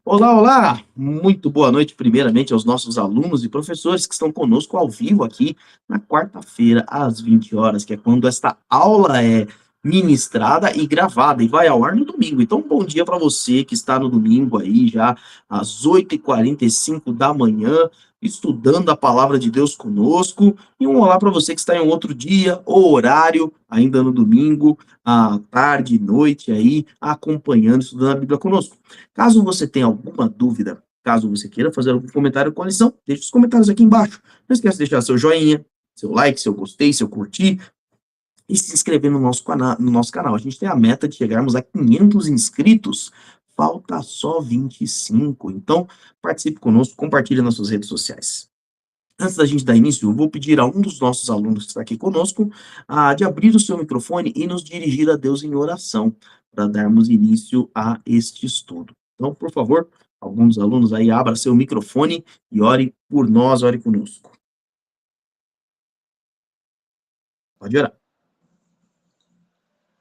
Olá, olá! Muito boa noite, primeiramente, aos nossos alunos e professores que estão conosco ao vivo aqui na quarta-feira, às 20 horas, que é quando esta aula é ministrada e gravada e vai ao ar no domingo. Então, bom dia para você que está no domingo aí, já às 8h45 da manhã, estudando a palavra de Deus conosco. E um olá para você que está em um outro dia ou horário, ainda no domingo, à tarde, noite aí, acompanhando, estudando a Bíblia conosco. Caso você tenha alguma dúvida, caso você queira fazer algum comentário com a lição, deixe os comentários aqui embaixo. Não esqueça de deixar seu joinha, seu like, seu gostei, seu curtir e se inscrever no nosso canal. A gente tem a meta de chegarmos a 500 inscritos. Falta só 25. Então, participe conosco, compartilhe nas suas redes sociais. Antes da gente dar início, eu vou pedir a um dos nossos alunos que está aqui conosco, de abrir o seu microfone e nos dirigir a Deus em oração, para darmos início a este estudo. Então, por favor, alguns alunos aí, abra seu microfone e ore por nós, ore conosco. Pode orar.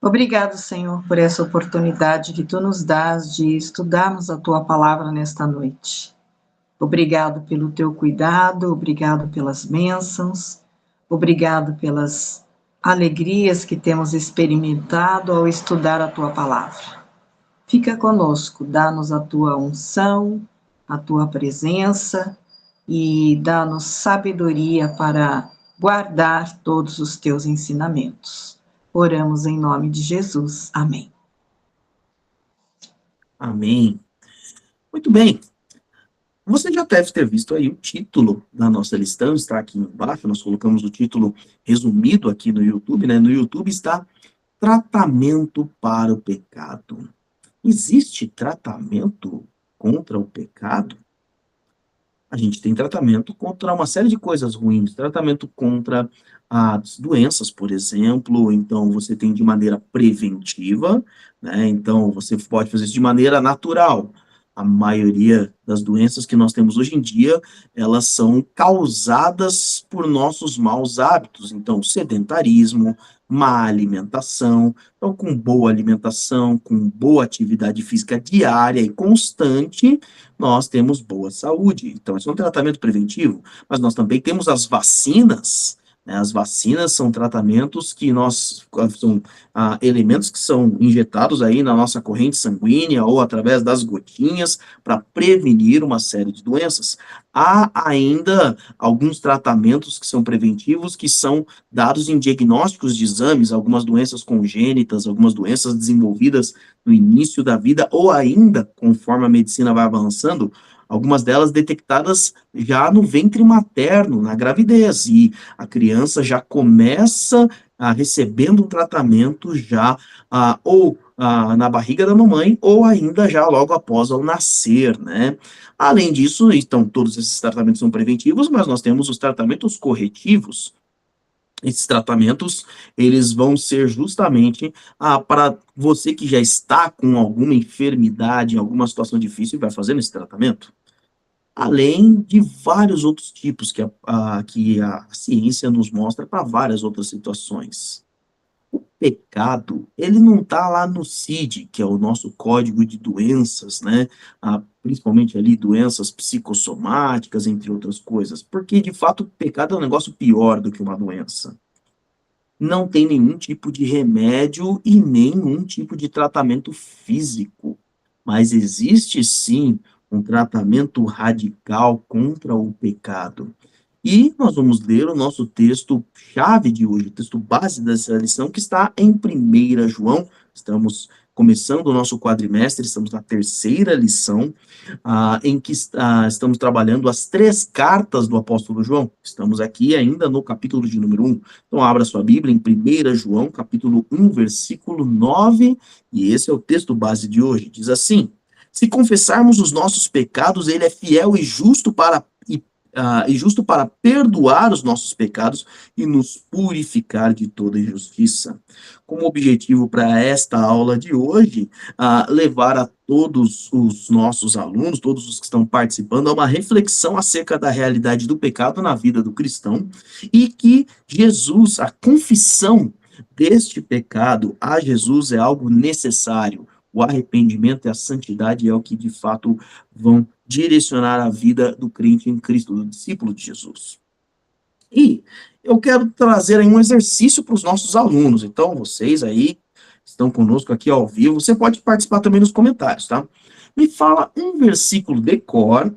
Obrigado, Senhor, por essa oportunidade que tu nos dás de estudarmos a tua palavra nesta noite. Obrigado pelo teu cuidado, obrigado pelas bênçãos, obrigado pelas alegrias que temos experimentado ao estudar a tua palavra. Fica conosco, dá-nos a tua unção, a tua presença e dá-nos sabedoria para guardar todos os teus ensinamentos. Oramos em nome de Jesus. Amém. Amém. Muito bem. Você já deve ter visto aí o título da nossa lição, está aqui embaixo, nós colocamos o título resumido aqui no YouTube, né? No YouTube está Tratamento para o Pecado. Existe tratamento contra o pecado? A gente tem tratamento contra uma série de coisas ruins, tratamento contra as doenças, por exemplo, então você tem de maneira preventiva, né? Então você pode fazer isso de maneira natural. A maioria das doenças que nós temos hoje em dia, elas são causadas por nossos maus hábitos, então sedentarismo, má alimentação. Então, com boa alimentação, com boa atividade física diária e constante, nós temos boa saúde. Então, isso é um tratamento preventivo, mas nós também temos as vacinas, né? As vacinas são tratamentos que são elementos que são injetados aí na nossa corrente sanguínea ou através das gotinhas para prevenir uma série de doenças. Há ainda alguns tratamentos que são preventivos, que são dados em diagnósticos de exames, algumas doenças congênitas, algumas doenças desenvolvidas no início da vida, ou ainda, conforme a medicina vai avançando, algumas delas detectadas já no ventre materno, na gravidez, e a criança já começa recebendo um tratamento já ou na barriga da mamãe, ou ainda já logo após ao nascer, né? Além disso, então, todos esses tratamentos são preventivos, mas nós temos os tratamentos corretivos. Esses tratamentos, eles vão ser justamente para você que já está com alguma enfermidade, alguma situação difícil, e vai fazendo esse tratamento. Além de vários outros tipos que a ciência nos mostra para várias outras situações. O pecado, ele não está lá no CID, que é o nosso código de doenças, né? Principalmente ali doenças psicossomáticas, entre outras coisas, porque de fato o pecado é um negócio pior do que uma doença. Não tem nenhum tipo de remédio e nenhum tipo de tratamento físico, mas existe sim um tratamento radical contra o pecado. E nós vamos ler o nosso texto-chave de hoje, o texto base dessa lição, que está em 1 João. Estamos começando o nosso quadrimestre, estamos na terceira lição, em que estamos trabalhando as três cartas do apóstolo João. Estamos aqui ainda no capítulo de número 1. Então, abra sua Bíblia em 1 João, capítulo 1, versículo 9, e esse é o texto base de hoje. Diz assim: se confessarmos os nossos pecados, ele é fiel e justo para perdoar os nossos pecados e nos purificar de toda injustiça. Como objetivo para esta aula de hoje, levar a todos os nossos alunos, todos os que estão participando, a uma reflexão acerca da realidade do pecado na vida do cristão e que a confissão deste pecado a Jesus é algo necessário, o arrependimento e a santidade é o que, de fato, vão direcionar a vida do crente em Cristo, do discípulo de Jesus. E eu quero trazer aí um exercício para os nossos alunos. Então, vocês aí estão conosco aqui ao vivo, você pode participar também nos comentários, tá? Me fala um versículo decor.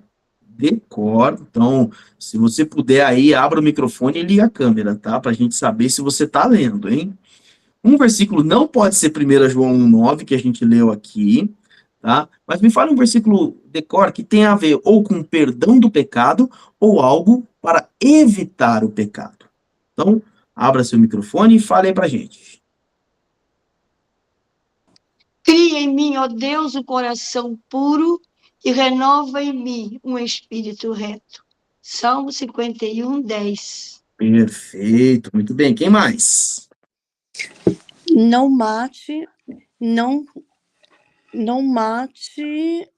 Então, se você puder aí, abra o microfone e liga a câmera, tá? Para a gente saber se você está lendo, hein? Um versículo não pode ser 1 João 1,9, que a gente leu aqui, tá? Mas me fala um versículo decor que tem a ver ou com perdão do pecado ou algo para evitar o pecado. Então, abra seu microfone e fale aí pra gente. Cria em mim, ó Deus, um coração puro e renova em mim um espírito reto. Salmo 51, 10. Perfeito, muito bem. Quem mais? Não mate, não mate,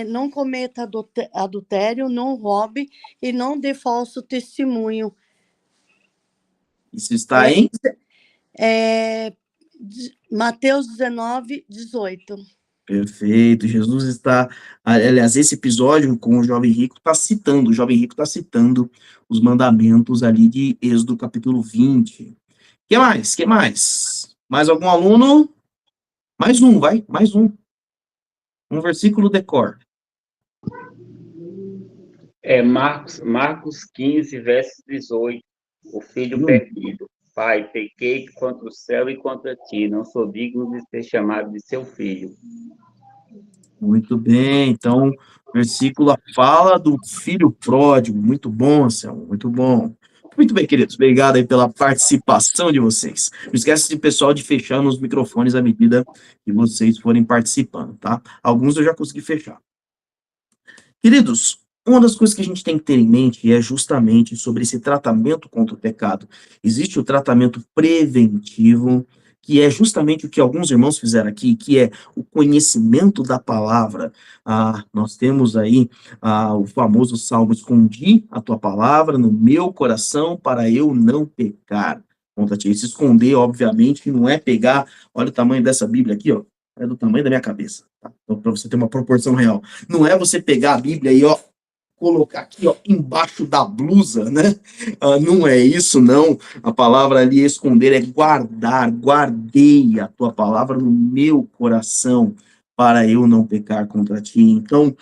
não cometa adultério, não roube e não dê falso testemunho. Isso está em Mateus 19, 18. Perfeito. Jesus está, aliás, esse episódio com o jovem rico o jovem rico está citando os mandamentos ali de Êxodo capítulo 20. Que mais? Que mais? Mais algum aluno? Mais um, vai, mais um. Um versículo decor. Marcos 15, verso 18. O filho perdido. Pai, pequei contra o céu e contra ti, não sou digno de ser chamado de seu filho. Muito bem, então, o versículo fala do filho pródigo. Muito bom, Anselmo, muito bom. Muito bem, queridos, obrigado aí pela participação de vocês. Não esquece de, pessoal, de fechar os microfones à medida que vocês forem participando, tá? Alguns eu já consegui fechar. Queridos, uma das coisas que a gente tem que ter em mente é justamente sobre esse tratamento contra o pecado. Existe o tratamento preventivo, que é justamente o que alguns irmãos fizeram aqui, que é o conhecimento da palavra. Nós temos aí o famoso salmo: escondi a tua palavra no meu coração para eu não pecar contra ti. Se esconder, obviamente, não é pegar, olha o tamanho dessa Bíblia aqui, ó, é do tamanho da minha cabeça, tá? Então, para você ter uma proporção real. Não é você pegar a Bíblia e, ó, colocar aqui, ó, embaixo da blusa, né? Não é isso, não. A palavra ali, esconder, é guardar. Guardei a tua palavra no meu coração para eu não pecar contra ti. Então,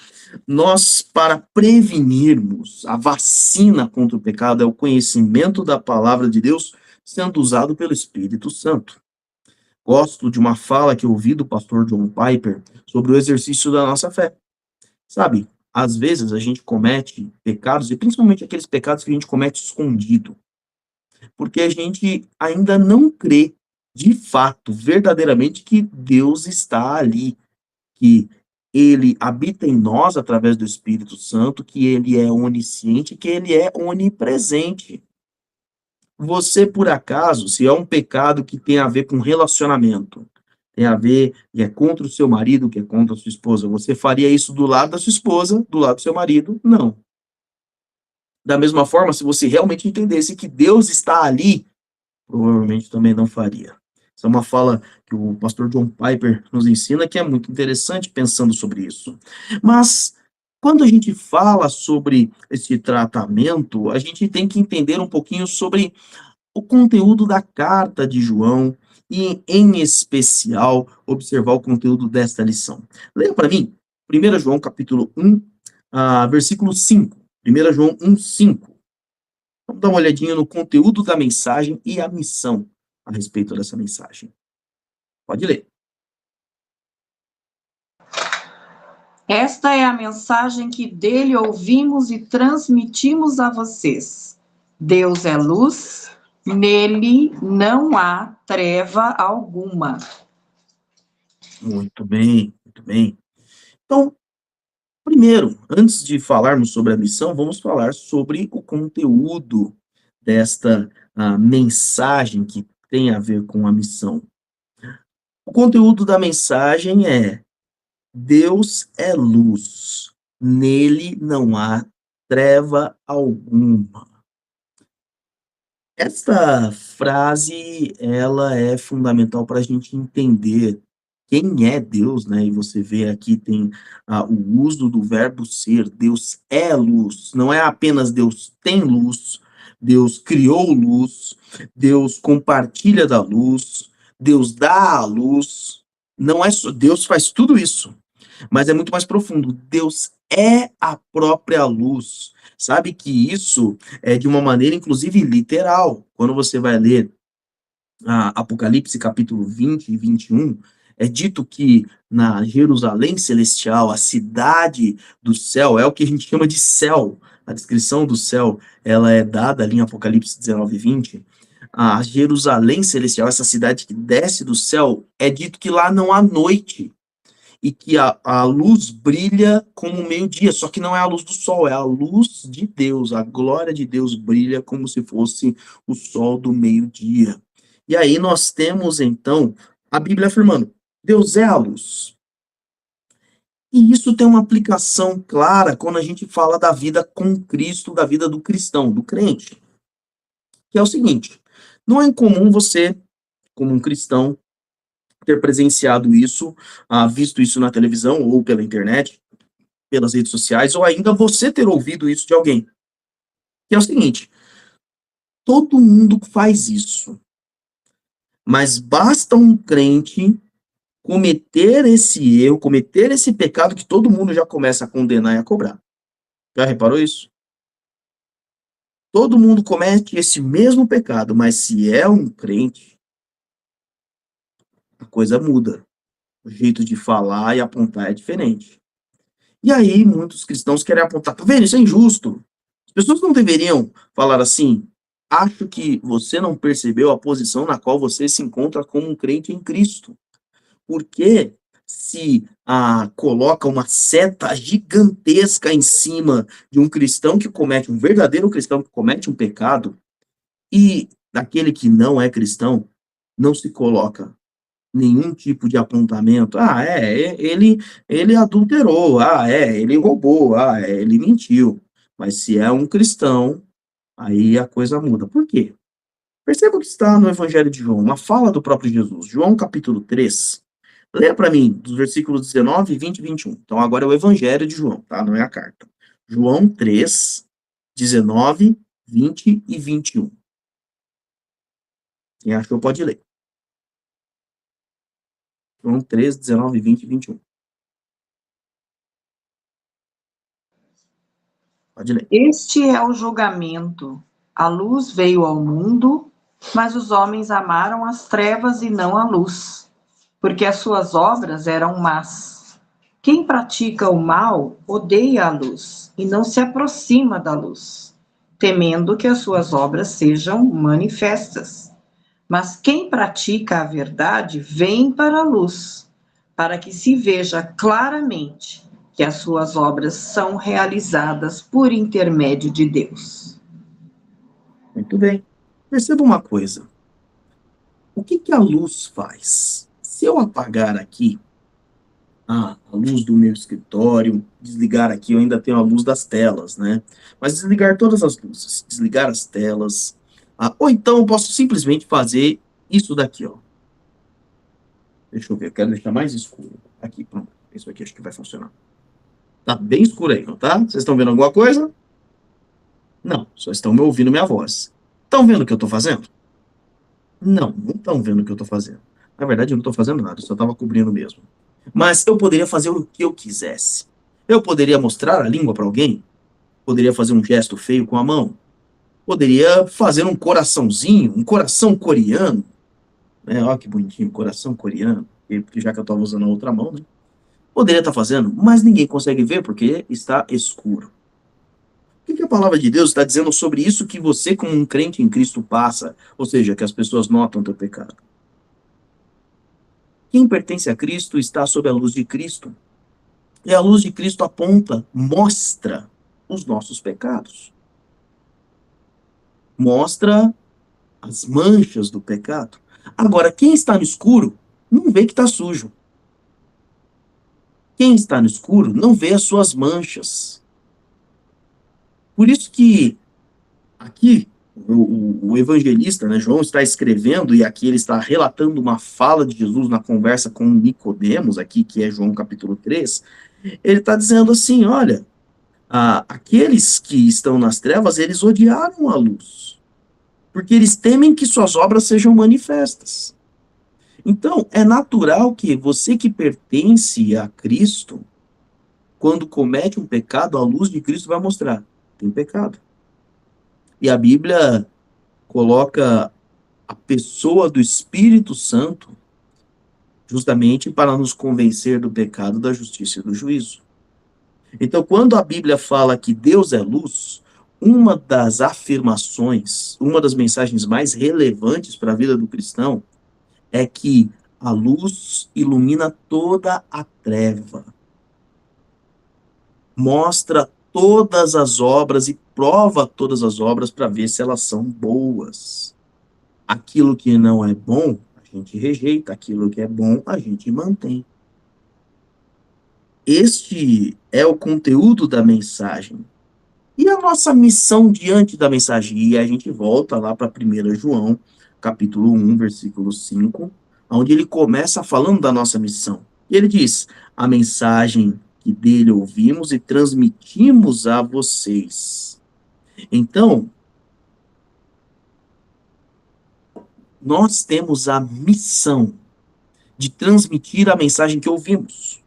nós, para prevenirmos, a vacina contra o pecado é o conhecimento da palavra de Deus sendo usado pelo Espírito Santo. Gosto de uma fala que eu ouvi do pastor John Piper sobre o exercício da nossa fé. Sabe, às vezes a gente comete pecados, e principalmente aqueles pecados que a gente comete escondido, porque a gente ainda não crê, de fato, verdadeiramente, que Deus está ali, que ele habita em nós através do Espírito Santo, que ele é onisciente, que ele é onipresente. Você, por acaso, se é um pecado que tem a ver com relacionamento, tem a ver, que é contra o seu marido, que é contra a sua esposa, você faria isso do lado da sua esposa, do lado do seu marido? Não. Da mesma forma, se você realmente entendesse que Deus está ali, provavelmente também não faria. Essa é uma fala que o pastor John Piper nos ensina, que é muito interessante pensando sobre isso. Mas, quando a gente fala sobre esse tratamento, a gente tem que entender um pouquinho sobre o conteúdo da carta de João e, em especial, observar o conteúdo desta lição. Leia para mim, 1 João capítulo 1, versículo 5. 1 João 1, 5. Vamos dar uma olhadinha no conteúdo da mensagem e a missão a respeito dessa mensagem. Pode ler. Esta é a mensagem que dele ouvimos e transmitimos a vocês. Deus é luz, nele não há treva alguma. Muito bem, muito bem. Então, primeiro, antes de falarmos sobre a missão, vamos falar sobre o conteúdo desta mensagem que tem a ver com a missão. O conteúdo da mensagem é: Deus é luz, nele não há treva alguma. Esta frase, ela é fundamental para a gente entender quem é Deus, né? E você vê aqui tem o uso do verbo ser. Deus é luz. Não é apenas Deus tem luz. Deus criou luz. Deus compartilha da luz. Deus dá a luz. Não é só Deus faz tudo isso, mas é muito mais profundo. Deus é a própria luz. Sabe que isso é de uma maneira, inclusive, literal. Quando você vai ler Apocalipse capítulo 20 e 21, é dito que na Jerusalém celestial, a cidade do céu, é o que a gente chama de céu. A descrição do céu, ela é dada ali em Apocalipse 19 e 20. A Jerusalém celestial, essa cidade que desce do céu, é dito que lá não há noite e que a luz brilha como o meio-dia, só que não é a luz do sol, é a luz de Deus, a glória de Deus brilha como se fosse o sol do meio-dia. E aí nós temos, então, a Bíblia afirmando, Deus é a luz. E isso tem uma aplicação clara quando a gente fala da vida com Cristo, da vida do cristão, do crente. Que é o seguinte, não é incomum você, como um cristão, ter presenciado isso, visto isso na televisão ou pela internet, pelas redes sociais, ou ainda você ter ouvido isso de alguém. Que é o seguinte, todo mundo faz isso, mas basta um crente cometer esse erro, cometer esse pecado que todo mundo já começa a condenar e a cobrar. Já reparou isso? Todo mundo comete esse mesmo pecado, mas se é um crente, a coisa muda. O jeito de falar e apontar é diferente. E aí, muitos cristãos querem apontar, tá vendo? Isso é injusto. As pessoas não deveriam falar assim, acho que você não percebeu a posição na qual você se encontra como um crente em Cristo. Porque se coloca uma seta gigantesca em cima de um cristão que comete, um verdadeiro cristão que comete um pecado, e daquele que não é cristão, não se coloca nenhum tipo de apontamento. Ele adulterou, ele roubou, ele mentiu. Mas se é um cristão, aí a coisa muda. Por quê? Perceba que está no Evangelho de João, uma fala do próprio Jesus. João capítulo 3. Leia para mim, dos versículos 19, 20 e 21. Então agora é o Evangelho de João, tá? Não é a carta. João 3, 19, 20 e 21. Quem achou pode ler. João 3, 19, 20 e 21. Pode ler. Este é o julgamento. A luz veio ao mundo, mas os homens amaram as trevas e não a luz, porque as suas obras eram más. Quem pratica o mal odeia a luz e não se aproxima da luz, temendo que as suas obras sejam manifestas. Mas quem pratica a verdade vem para a luz, para que se veja claramente que as suas obras são realizadas por intermédio de Deus. Muito bem. Perceba uma coisa. O que a luz faz? Se eu apagar aqui a luz do meu escritório, desligar aqui, eu ainda tenho a luz das telas, né? Mas desligar todas as luzes, desligar as telas, ou então eu posso simplesmente fazer isso daqui, ó. Deixa eu ver, eu quero deixar mais escuro. Aqui, pronto. Isso aqui acho que vai funcionar. Tá bem escuro aí, não tá? Vocês estão vendo alguma coisa? Não, só estão me ouvindo minha voz. Estão vendo o que eu tô fazendo? Não estão vendo o que eu tô fazendo. Na verdade, eu não tô fazendo nada, eu só tava cobrindo mesmo. Mas eu poderia fazer o que eu quisesse. Eu poderia mostrar a língua para alguém, poderia fazer um gesto feio com a mão, poderia fazer um coraçãozinho, um coração coreano, né? Olha que bonitinho, coração coreano, porque já que eu estava usando a outra mão, né? Poderia estar fazendo, mas ninguém consegue ver porque está escuro. O que a palavra de Deus está dizendo sobre isso que você, como um crente em Cristo, passa? Ou seja, que as pessoas notam o teu pecado. Quem pertence a Cristo está sob a luz de Cristo. E a luz de Cristo aponta, mostra os nossos pecados. Mostra as manchas do pecado. Agora, quem está no escuro não vê que está sujo. Quem está no escuro não vê as suas manchas. Por isso que aqui o evangelista, né, João, está escrevendo, e aqui ele está relatando uma fala de Jesus na conversa com Nicodemos, aqui, que é João capítulo 3, ele está dizendo assim, olha, aqueles que estão nas trevas, eles odiaram a luz, porque eles temem que suas obras sejam manifestas. Então, é natural que você que pertence a Cristo, quando comete um pecado, a luz de Cristo vai mostrar, tem pecado. E a Bíblia coloca a pessoa do Espírito Santo justamente para nos convencer do pecado, da justiça e do juízo. Então, quando a Bíblia fala que Deus é luz, uma das afirmações, uma das mensagens mais relevantes para a vida do cristão é que a luz ilumina toda a treva, mostra todas as obras e prova todas as obras para ver se elas são boas. Aquilo que não é bom, a gente rejeita, aquilo que é bom, a gente mantém. Este é o conteúdo da mensagem. E a nossa missão diante da mensagem? E a gente volta lá para 1 João, capítulo 1, versículo 5, onde ele começa falando da nossa missão. E ele diz: a mensagem que dele ouvimos e transmitimos a vocês. Então, nós temos a missão de transmitir a mensagem que ouvimos.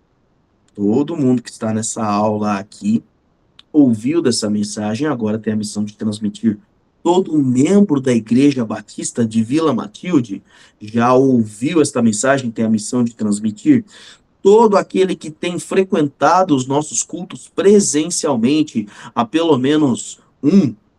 Todo mundo que está nessa aula aqui ouviu dessa mensagem, agora tem a missão de transmitir. Todo membro da Igreja Batista de Vila Matilde já ouviu esta mensagem, tem a missão de transmitir. Todo aquele que tem frequentado os nossos cultos presencialmente há pelo menos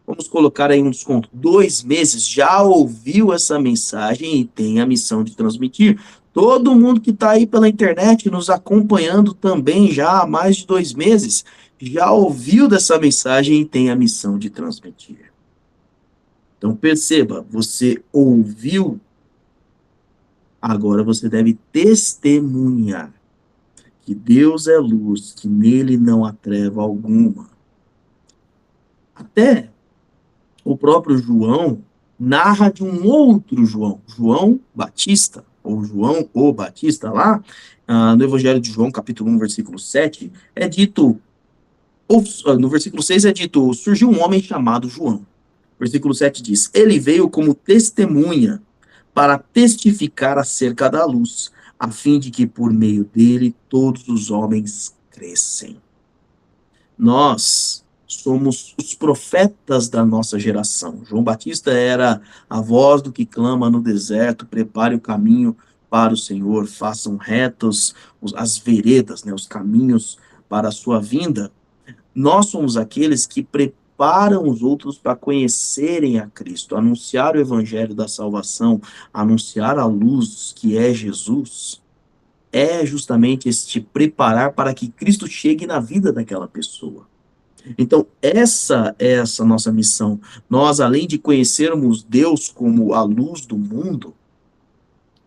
vamos colocar aí um desconto, 2 meses, já ouviu essa mensagem e tem a missão de transmitir. Todo mundo que está aí pela internet nos acompanhando também já há mais de 2 meses, já ouviu dessa mensagem e tem a missão de transmitir. Então perceba, você ouviu, agora você deve testemunhar que Deus é luz, que nele não há treva alguma. Até o próprio João narra de um outro João, João Batista, ou João o Batista, lá no Evangelho de João, capítulo 1, versículo 7, é dito, no versículo 6 é dito, surgiu um homem chamado João. Versículo 7 diz, ele veio como testemunha para testificar acerca da luz, a fim de que por meio dele todos os homens crescem. Nós somos os profetas da nossa geração. João Batista era a voz do que clama no deserto, prepare o caminho para o Senhor, façam retos as veredas, né, os caminhos para a sua vinda. Nós somos aqueles que preparam os outros para conhecerem a Cristo, anunciar o evangelho da salvação, anunciar a luz que é Jesus, é justamente este preparar para que Cristo chegue na vida daquela pessoa. Então, essa é essa nossa missão. Nós, além de conhecermos Deus como a luz do mundo,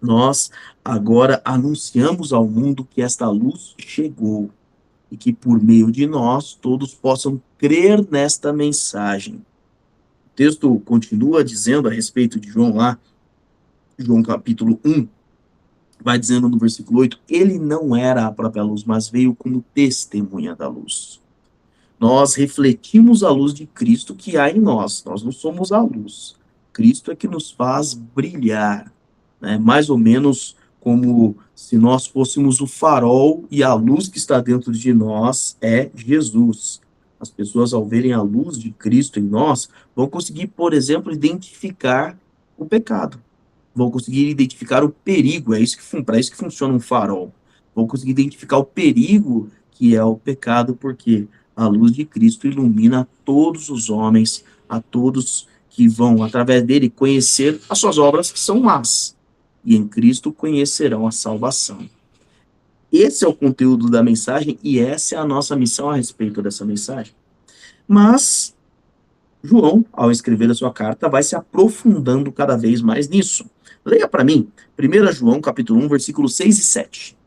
nós agora anunciamos ao mundo que esta luz chegou e que por meio de nós todos possam crer nesta mensagem. O texto continua dizendo a respeito de João lá, João capítulo 1, vai dizendo no versículo 8, ele não era a própria luz, mas veio como testemunha da luz. Nós refletimos a luz de Cristo que há em nós, nós não somos a luz. Cristo é que nos faz brilhar, né? Mais ou menos como se nós fôssemos o farol e a luz que está dentro de nós é Jesus. As pessoas, ao verem a luz de Cristo em nós, vão conseguir, por exemplo, identificar o pecado. Vão conseguir identificar o perigo, para isso que funciona um farol. Vão conseguir identificar o perigo que é o pecado, porque a luz de Cristo ilumina todos os homens, a todos que vão, através dele, conhecer as suas obras que são más. E em Cristo conhecerão a salvação. Esse é o conteúdo da mensagem e essa é a nossa missão a respeito dessa mensagem. Mas João, ao escrever a sua carta, vai se aprofundando cada vez mais nisso. Leia para mim, 1 João, capítulo 1, versículos 6 e 7.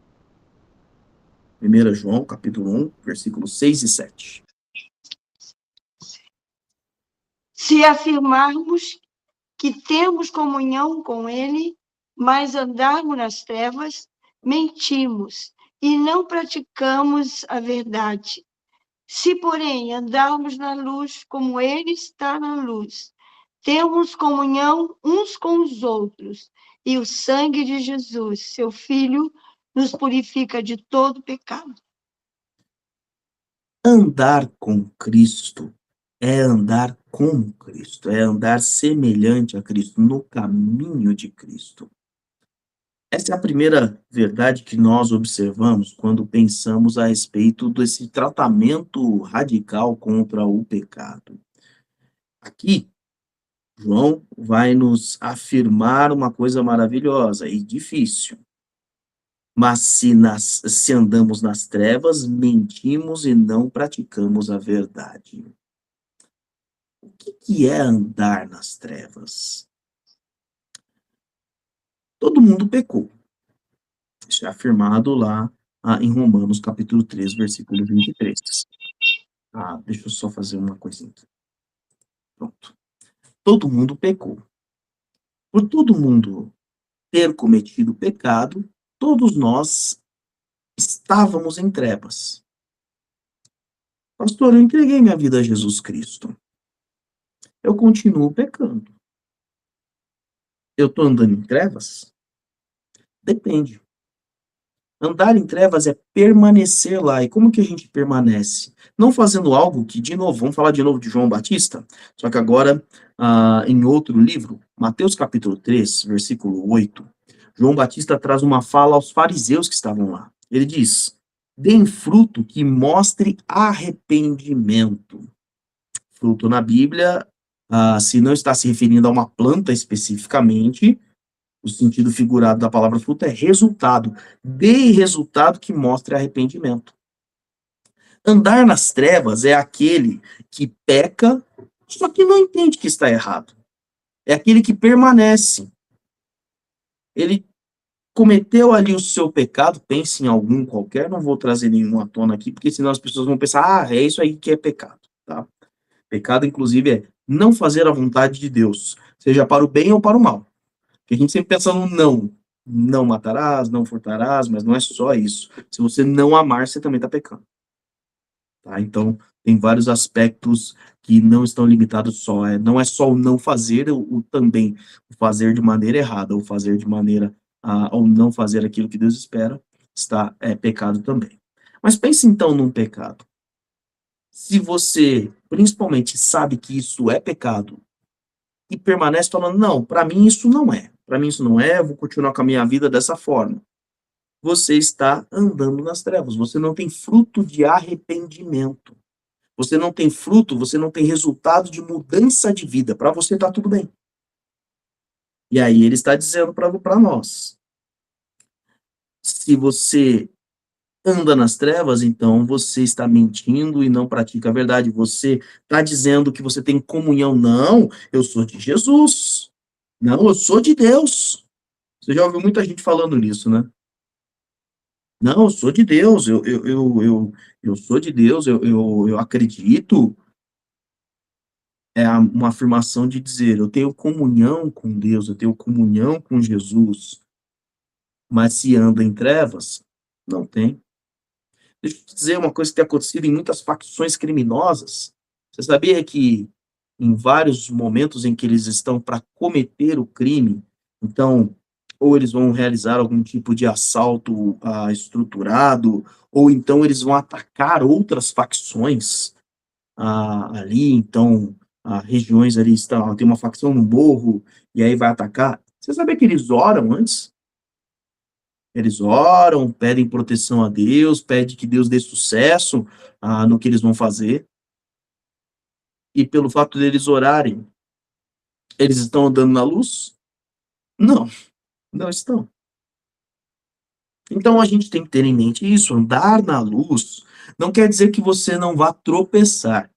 1 João, capítulo 1, versículos 6 e 7. Se afirmarmos que temos comunhão com Ele, mas andarmos nas trevas, mentimos e não praticamos a verdade. Se, porém, andarmos na luz como Ele está na luz, temos comunhão uns com os outros, e o sangue de Jesus, seu Filho, nos purifica de todo pecado. Andar com Cristo é andar como Cristo, é andar semelhante a Cristo, no caminho de Cristo. Essa é a primeira verdade que nós observamos quando pensamos a respeito desse tratamento radical contra o pecado. Aqui, João vai nos afirmar uma coisa maravilhosa e difícil. Mas se andamos nas trevas, mentimos e não praticamos a verdade. O que é andar nas trevas? Todo mundo pecou. Isso é afirmado lá em Romanos capítulo 3, versículo 23. Deixa eu só fazer uma coisinha aqui. Pronto. Todo mundo pecou. Por todo mundo ter cometido pecado, todos nós estávamos em trevas. Pastor, eu entreguei minha vida a Jesus Cristo. Eu continuo pecando. Eu estou andando em trevas? Depende. Andar em trevas é permanecer lá. E como que a gente permanece? Não fazendo algo que, de novo, vamos falar de novo de João Batista, só que agora em outro livro, Mateus capítulo 3, versículo 8, João Batista traz uma fala aos fariseus que estavam lá. Ele diz: deem fruto que mostre arrependimento. Fruto na Bíblia, se não está se referindo a uma planta especificamente, o sentido figurado da palavra fruto é resultado. Dê resultado que mostre arrependimento. Andar nas trevas é aquele que peca, só que não entende que está errado. É aquele que permanece. Ele cometeu ali o seu pecado, pense em algum qualquer, não vou trazer nenhum à tona aqui, porque senão as pessoas vão pensar, é isso aí que é pecado, tá? Pecado, inclusive, é não fazer a vontade de Deus, seja para o bem ou para o mal. Porque a gente sempre pensa no não. Não matarás, não furtarás, mas não é só isso. Se você não amar, você também está pecando. Tá? Então, tem vários aspectos que não estão limitados só. Não é só o não fazer, o também o fazer de maneira errada, ou fazer de maneira, ou não fazer aquilo que Deus espera, é pecado também. Mas pense então num pecado. Se você, principalmente, sabe que isso é pecado, e permanece falando, não, para mim isso não é. Para mim isso não é, eu vou continuar com a minha vida dessa forma. Você está andando nas trevas, você não tem fruto de arrependimento. Você não tem fruto, você não tem resultado de mudança de vida. Para você está tudo bem. E aí ele está dizendo para nós, se você anda nas trevas, então você está mentindo e não pratica a verdade. Você está dizendo que você tem comunhão. Não, eu sou de Jesus. Não, eu sou de Deus. Você já ouviu muita gente falando nisso, né? Não, eu sou de Deus, eu sou de Deus, eu acredito. É uma afirmação de dizer, eu tenho comunhão com Deus, eu tenho comunhão com Jesus. Mas se anda em trevas, não tem. Deixa eu te dizer uma coisa que tem acontecido em muitas facções criminosas. Você sabia que em vários momentos em que eles estão para cometer o crime, então, ou eles vão realizar algum tipo de assalto estruturado, ou então eles vão atacar outras facções ali, então, regiões ali, tem uma facção no morro, e aí vai atacar. Você sabia que eles oram antes? Eles oram, pedem proteção a Deus, pedem que Deus dê sucesso no que eles vão fazer. E pelo fato deles orarem, eles estão andando na luz? Não, não estão. Então a gente tem que ter em mente isso, andar na luz não quer dizer que você não vá tropeçar,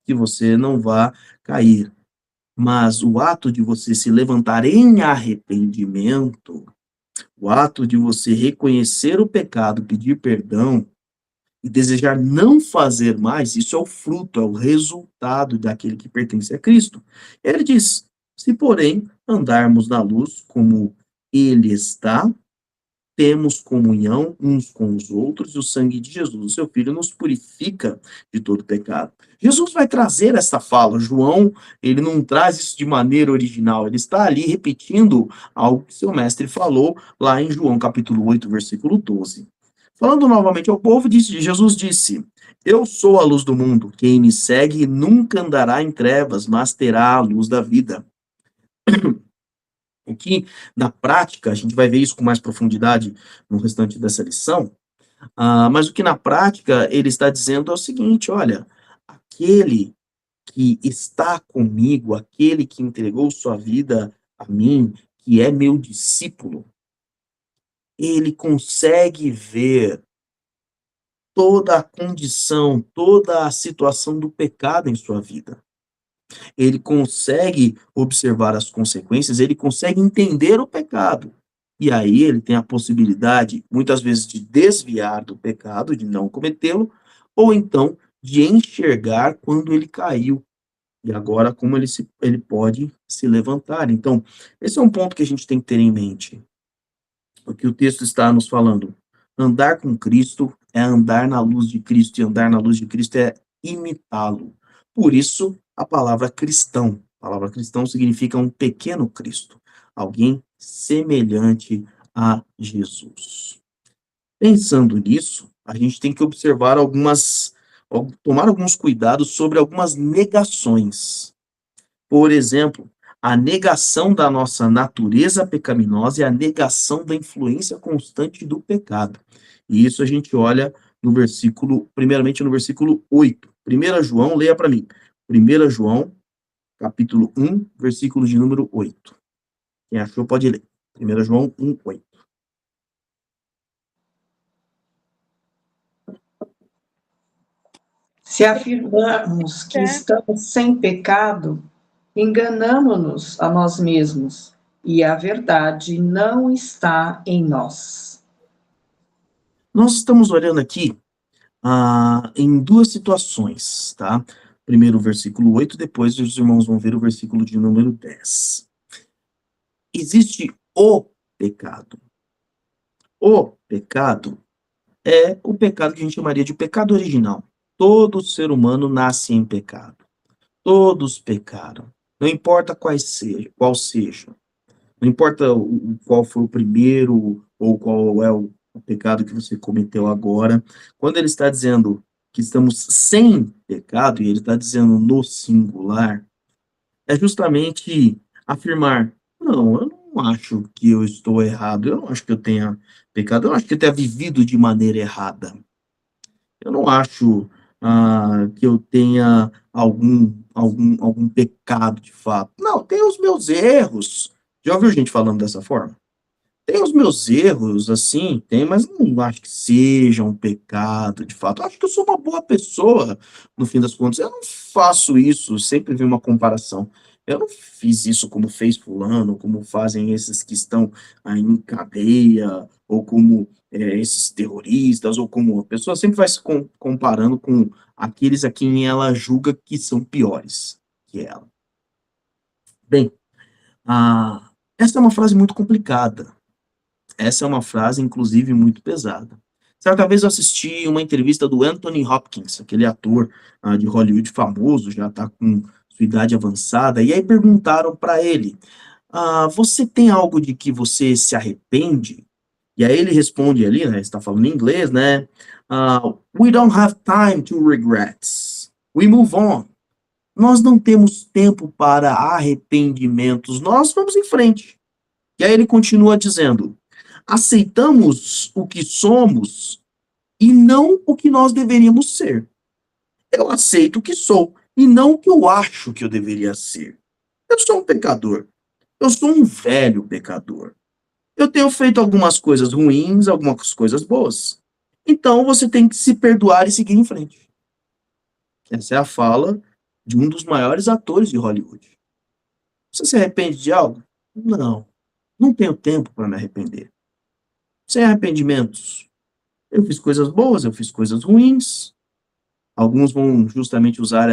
que você não vá cair. Mas o ato de você se levantar em arrependimento, o ato de você reconhecer o pecado, pedir perdão, e desejar não fazer mais, isso é o fruto, é o resultado daquele que pertence a Cristo. Ele diz: se, porém, andarmos na luz como ele está, temos comunhão uns com os outros, e o sangue de Jesus, o seu Filho, nos purifica de todo pecado. Jesus vai trazer essa fala. João, ele não traz isso de maneira original, ele está ali repetindo algo que seu mestre falou lá em João capítulo 8, versículo 12. Falando novamente ao povo, Jesus disse: eu sou a luz do mundo, quem me segue nunca andará em trevas, mas terá a luz da vida. O que, na prática, a gente vai ver isso com mais profundidade no restante dessa lição, mas o que na prática ele está dizendo é o seguinte: olha, aquele que está comigo, aquele que entregou sua vida a mim, que é meu discípulo, ele consegue ver toda a condição, toda a situação do pecado em sua vida. Ele consegue observar as consequências, ele consegue entender o pecado. E aí ele tem a possibilidade, muitas vezes, de desviar do pecado, de não cometê-lo, ou então de enxergar quando ele caiu. E agora como ele pode se levantar. Então, esse é um ponto que a gente tem que ter em mente. O que o texto está nos falando. Andar com Cristo é andar na luz de Cristo, e andar na luz de Cristo é imitá-lo. Por isso, a palavra cristão. A palavra cristão significa um pequeno Cristo, alguém semelhante a Jesus. Pensando nisso, a gente tem que observar tomar alguns cuidados sobre algumas negações. Por exemplo, a negação da nossa natureza pecaminosa e a negação da influência constante do pecado. E isso a gente olha no versículo, primeiramente no versículo 8. 1 João, leia para mim. 1 João, capítulo 1, versículo de número 8. Quem achou pode ler. 1 João 1, 8. Se afirmarmos que estamos sem pecado, enganamo-nos a nós mesmos, e a verdade não está em nós. Nós estamos olhando aqui em duas situações, tá? Primeiro o versículo 8, depois os irmãos vão ver o versículo de número 10. Existe o pecado. O pecado é o pecado que a gente chamaria de pecado original. Todo ser humano nasce em pecado. Todos pecaram. Não importa qual seja. Não importa qual foi o primeiro ou qual é o pecado que você cometeu agora. Quando ele está dizendo que estamos sem pecado, e ele está dizendo no singular, é justamente afirmar: não, eu não acho que eu estou errado, eu não acho que eu tenha pecado, eu não acho que eu tenha vivido de maneira errada. Eu não acho que eu tenha algum pecado de fato. Não, tem os meus erros. Já ouviu gente falando dessa forma? Tem os meus erros, assim, tem, mas não acho que seja um pecado, de fato. Eu acho que eu sou uma boa pessoa, no fim das contas. Eu não faço isso, sempre vi uma comparação. Eu não fiz isso como fez fulano, como fazem esses que estão aí em cadeia, ou como esses terroristas, ou como a pessoa sempre vai se comparando com aqueles a quem ela julga que são piores que ela. Bem, essa é uma frase muito complicada. Essa é uma frase, inclusive, muito pesada. Certa vez eu assisti uma entrevista do Anthony Hopkins, aquele ator de Hollywood famoso, já está com sua idade avançada, e aí perguntaram para ele: você tem algo de que você se arrepende? E aí ele responde ali, né, está falando em inglês, né? We don't have time to regrets. We move on. Nós não temos tempo para arrependimentos, nós vamos em frente. E aí ele continua dizendo: aceitamos o que somos e não o que nós deveríamos ser. Eu aceito o que sou e não o que eu acho que eu deveria ser. Eu sou um pecador. Eu sou um velho pecador. Eu tenho feito algumas coisas ruins, algumas coisas boas. Então você tem que se perdoar e seguir em frente. Essa é a fala de um dos maiores atores de Hollywood. Você se arrepende de algo? Não. Não tenho tempo para me arrepender. Sem arrependimentos. Eu fiz coisas boas, eu fiz coisas ruins. Alguns vão justamente usar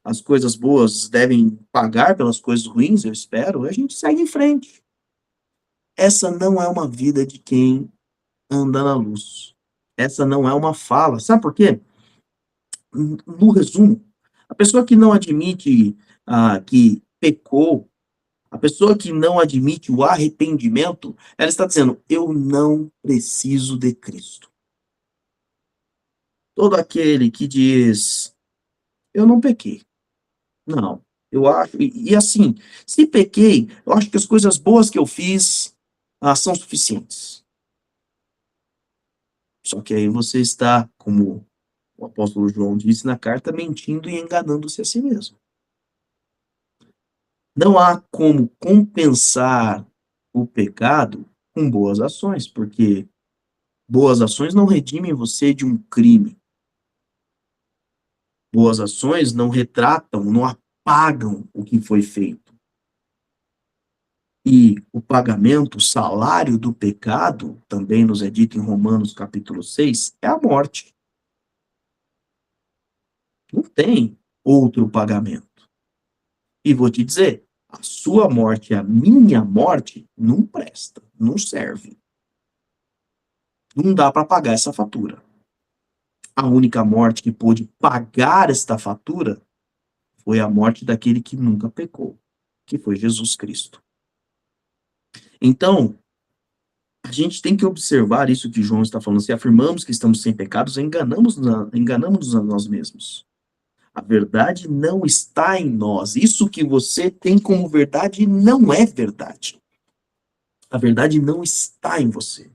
as coisas boas devem pagar pelas coisas ruins, eu espero. A gente segue em frente. Essa não é uma vida de quem anda na luz. Essa não é uma fala. Sabe por quê? No resumo, a pessoa que não admite que pecou, a pessoa que não admite o arrependimento, ela está dizendo: eu não preciso de Cristo. Todo aquele que diz: eu não pequei. Não, eu acho, e assim, se pequei, eu acho que as coisas boas que eu fiz são suficientes. Só que aí você está, como o apóstolo João disse na carta, mentindo e enganando-se a si mesmo. Não há como compensar o pecado com boas ações, porque boas ações não redimem você de um crime. Boas ações não retratam, não apagam o que foi feito. E o pagamento, o salário do pecado, também nos é dito em Romanos capítulo 6, é a morte. Não tem outro pagamento. E vou te dizer, a sua morte e a minha morte não presta, não serve. Não dá para pagar essa fatura. A única morte que pôde pagar esta fatura foi a morte daquele que nunca pecou, que foi Jesus Cristo. Então, a gente tem que observar isso que João está falando. Se afirmamos que estamos sem pecados, enganamos-nos a nós mesmos. A verdade não está em nós. Isso que você tem como verdade não é verdade. A verdade não está em você.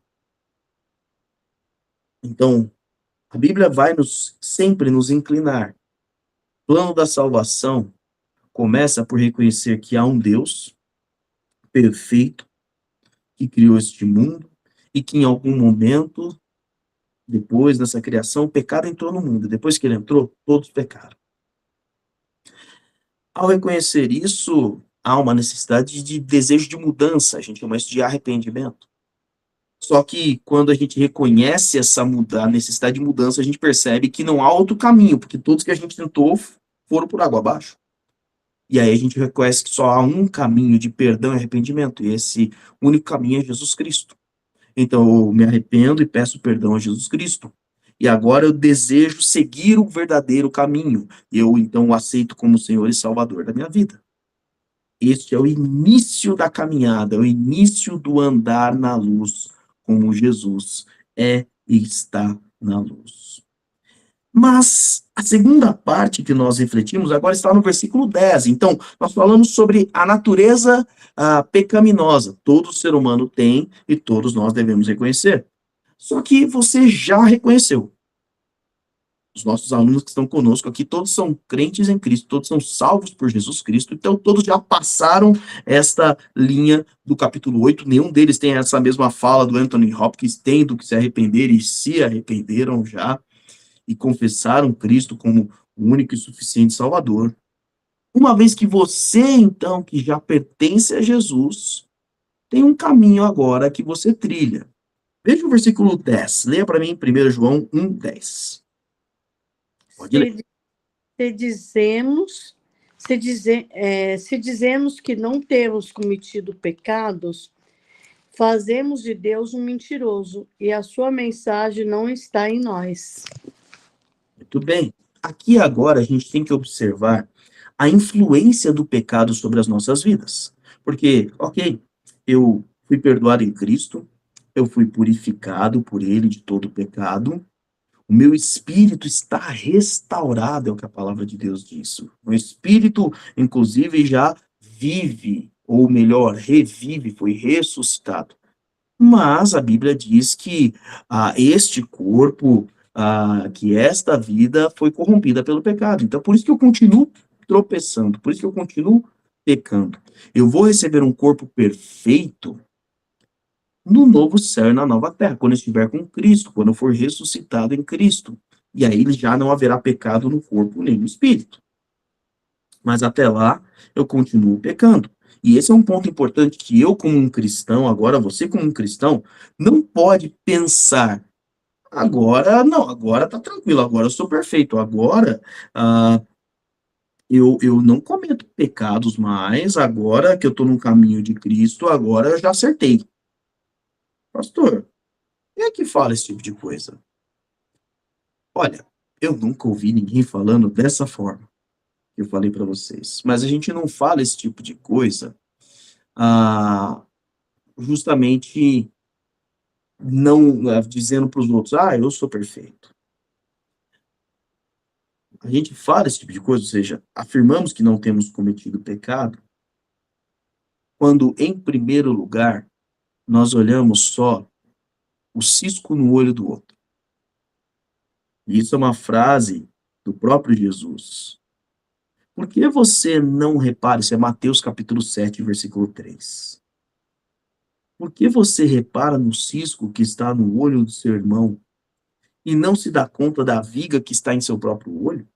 Então, a Bíblia vai sempre nos inclinar. O plano da salvação começa por reconhecer que há um Deus perfeito que criou este mundo e que em algum momento, depois dessa criação, o pecado entrou no mundo. Depois que ele entrou, todos pecaram. Ao reconhecer isso, há uma necessidade de desejo de mudança, a gente chama isso de arrependimento. Só que quando a gente reconhece a necessidade de mudança, a gente percebe que não há outro caminho, porque todos que a gente tentou foram por água abaixo. E aí a gente reconhece que só há um caminho de perdão e arrependimento, e esse único caminho é Jesus Cristo. Então eu me arrependo e peço perdão a Jesus Cristo. E agora eu desejo seguir o verdadeiro caminho. E eu então o aceito como Senhor e Salvador da minha vida. Este é o início da caminhada, é o início do andar na luz, como Jesus é e está na luz. Mas a segunda parte que nós refletimos agora está no versículo 10. Então, nós falamos sobre a natureza pecaminosa. Todo ser humano tem e todos nós devemos reconhecer. Só que você já reconheceu. Os nossos alunos que estão conosco aqui, todos são crentes em Cristo, todos são salvos por Jesus Cristo, então todos já passaram esta linha do capítulo 8, nenhum deles tem essa mesma fala do Anthony Hopkins, tendo que se arrepender e se arrependeram já, e confessaram Cristo como o único e suficiente Salvador. Uma vez que você, então, que já pertence a Jesus, tem um caminho agora que você trilha. Veja o versículo 10, leia para mim 1 João 1:10. Pode ler. Se dizemos que não temos cometido pecados, fazemos de Deus um mentiroso, e a sua mensagem não está em nós. Muito bem. Aqui agora a gente tem que observar a influência do pecado sobre as nossas vidas. Porque, ok, eu fui perdoado em Cristo, eu fui purificado por Ele de todo o pecado, o meu espírito está restaurado, é o que a palavra de Deus diz. O espírito, inclusive, já vive, ou melhor, revive, foi ressuscitado. Mas a Bíblia diz que este corpo, que esta vida foi corrompida pelo pecado. Então, por isso que eu continuo tropeçando, por isso que eu continuo pecando. Eu vou receber um corpo perfeito no novo céu e na nova terra, quando eu estiver com Cristo, quando eu for ressuscitado em Cristo. E aí já não haverá pecado no corpo nem no espírito. Mas até lá, eu continuo pecando. E esse é um ponto importante que eu, como um cristão, agora você, como um cristão, não pode pensar: Agora, não, agora tá tranquilo, agora eu sou perfeito, agora ah, eu não cometo pecados mais, agora que eu tô no caminho de Cristo, agora eu já acertei. Pastor, quem é que fala esse tipo de coisa? Olha, eu nunca ouvi ninguém falando dessa forma que eu falei para vocês, mas a gente não fala esse tipo de coisa ah, justamente não dizendo para os outros, eu sou perfeito. A gente fala esse tipo de coisa, ou seja, afirmamos que não temos cometido pecado, quando, em primeiro lugar, nós olhamos só o cisco no olho do outro. E isso é uma frase do próprio Jesus. Por que você não repara, isso é Mateus capítulo 7, versículo 3. Por que você repara no cisco que está no olho do seu irmão e não se dá conta da viga que está em seu próprio olho?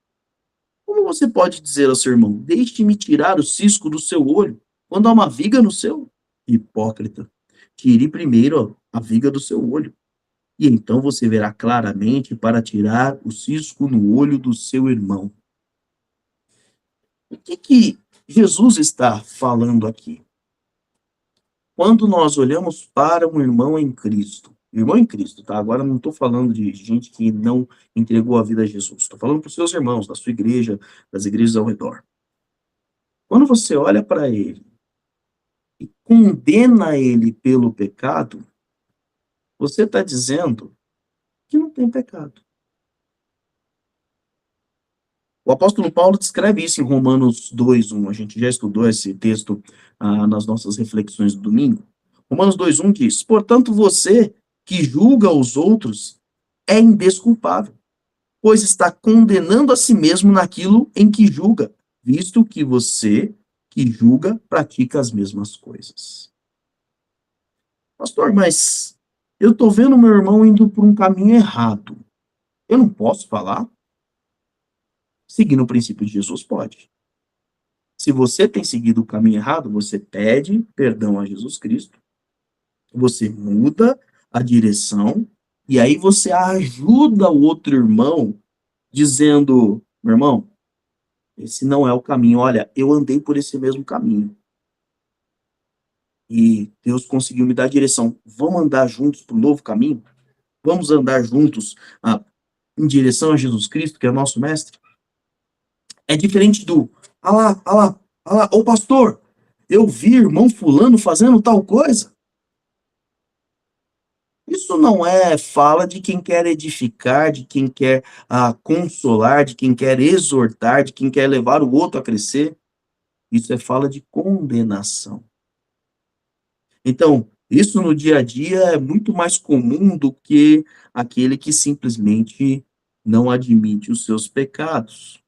Como você pode dizer ao seu irmão, deixe-me tirar o cisco do seu olho, quando há uma viga no seu? Hipócrita, tire primeiro a viga do seu olho, e então você verá claramente para tirar o cisco no olho do seu irmão. O que Jesus está falando aqui? Quando nós olhamos para um irmão em Cristo, tá? Agora não estou falando de gente que não entregou a vida a Jesus, estou falando para os seus irmãos, da sua igreja, das igrejas ao redor. Quando você olha para ele e condena ele pelo pecado, você está dizendo que não tem pecado. O apóstolo Paulo descreve isso em Romanos 2:1. A gente já estudou esse texto nas nossas reflexões do domingo. Romanos 2:1 diz: portanto, você que julga os outros é indesculpável, pois está condenando a si mesmo naquilo em que julga, visto que você que julga pratica as mesmas coisas. Pastor, mas eu estou vendo meu irmão indo por um caminho errado. Eu não posso falar? Seguindo o princípio de Jesus, pode. Se você tem seguido o caminho errado, você pede perdão a Jesus Cristo, você muda a direção, e aí você ajuda o outro irmão, dizendo, meu irmão, esse não é o caminho, olha, eu andei por esse mesmo caminho. E Deus conseguiu me dar a direção. Vamos andar juntos para o novo caminho? Vamos andar juntos em direção a Jesus Cristo, que é o nosso mestre? É diferente do, ô pastor, eu vi irmão fulano fazendo tal coisa. Isso não é fala de quem quer edificar, de quem quer consolar, de quem quer exortar, de quem quer levar o outro a crescer. Isso é fala de condenação. Então, isso no dia a dia é muito mais comum do que aquele que simplesmente não admite os seus pecados.